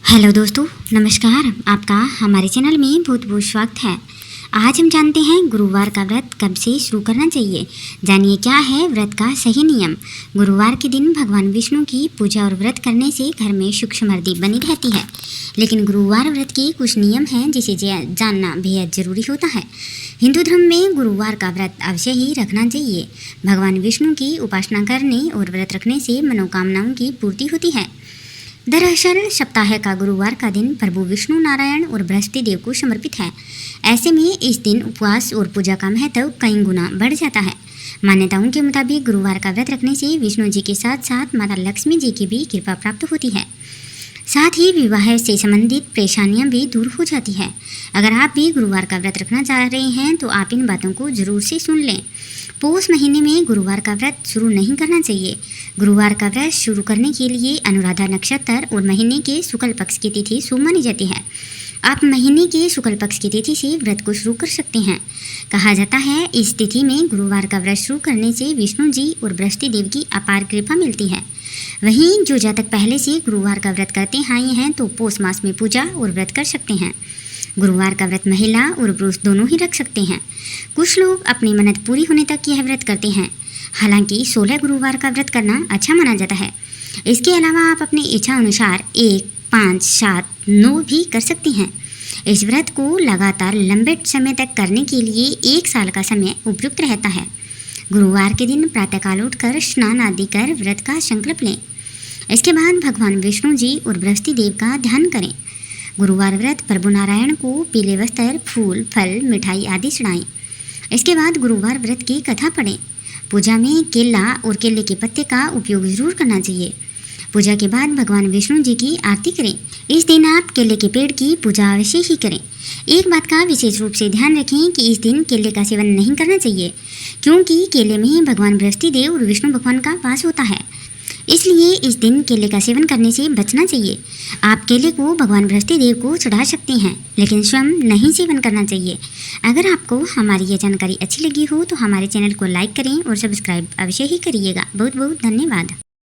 Hello दोस्तों, नमस्कार। आपका हमारे चैनल में बहुत बहुत स्वागत है। आज हम जानते हैं गुरुवार का व्रत कब से शुरू करना चाहिए। जानिए क्या है व्रत का सही नियम। गुरुवार के दिन भगवान विष्णु की पूजा और व्रत करने से घर में सुख समृद्धि बनी रहती है। लेकिन गुरुवार व्रत के कुछ नियम हैं जिसे जानना बेहद जरूरी होता है। हिंदू धर्म में गुरुवार का व्रत अवश्य ही रखना चाहिए। भगवान विष्णु की उपासना करने और व्रत रखने से मनोकामनाओं की पूर्ति होती है। दरअसल सप्ताह का गुरुवार का दिन प्रभु विष्णु नारायण और बृहस्पति देव को समर्पित है। ऐसे में इस दिन उपवास और पूजा का महत्व कई गुना बढ़ जाता है। मान्यताओं के मुताबिक गुरुवार का व्रत रखने से विष्णु जी के साथ साथ माता लक्ष्मी जी की भी कृपा प्राप्त होती है। साथ ही विवाह से संबंधित परेशानियां भी दूर हो जाती है। अगर आप भी गुरुवार का व्रत रखना चाह रहे हैं तो आप इन बातों को जरूर से सुन लें। पौष महीने में गुरुवार का व्रत शुरू नहीं करना चाहिए। गुरुवार का व्रत शुरू करने के लिए अनुराधा नक्षत्र और महीने के शुक्ल पक्ष की तिथि शुभ मानी जाती है। आप महीने के शुक्ल पक्ष की तिथि से व्रत को शुरू कर सकते हैं। कहा जाता है इस तिथि में गुरुवार का व्रत शुरू करने से विष्णु जी और बृहस्पति देव की अपार कृपा मिलती है। वहीं जो जातक पहले से गुरुवार का व्रत करते आए हैं तो पौष मास में पूजा और व्रत कर सकते हैं। गुरुवार का व्रत महिला और पुरुष दोनों ही रख सकते हैं। कुछ लोग अपनी मन्नत पूरी होने तक यह व्रत करते हैं। हालांकि 16 गुरुवार का व्रत करना अच्छा माना जाता है। इसके अलावा आप अपनी इच्छा अनुसार 1, 5, 7, 9 भी कर सकती हैं। इस व्रत को लगातार लंबे समय तक करने के लिए 1 साल का समय उपयुक्त रहता है। गुरुवार के दिन प्रातःकाल उठकर स्नान आदि कर व्रत का संकल्प लें। इसके बाद भगवान विष्णु जी और बृहस्पति देव का ध्यान करें। गुरुवार व्रत प्रभु नारायण को पीले वस्त्र, फूल, फल, मिठाई आदि चढ़ाएं। इसके बाद गुरुवार व्रत की कथा पढ़ें। पूजा में केला और केले के पत्ते का उपयोग जरूर करना चाहिए। पूजा के बाद भगवान विष्णु जी की आरती करें। इस दिन आप केले के पेड़ की पूजा अवश्य ही करें। एक बात का विशेष रूप से ध्यान रखें कि इस दिन केले का सेवन नहीं करना चाहिए, क्योंकि केले में भगवान बृहस्पति देव और विष्णु भगवान का वास होता है। इसलिए इस दिन केले का सेवन करने से बचना चाहिए। आप केले को भगवान बृहस्पति देव को चढ़ा सकते हैं, लेकिन स्वयं नहीं सेवन करना चाहिए। अगर आपको हमारी ये जानकारी अच्छी लगी हो तो हमारे चैनल को लाइक करें और सब्सक्राइब अवश्य ही करिएगा। बहुत बहुत धन्यवाद।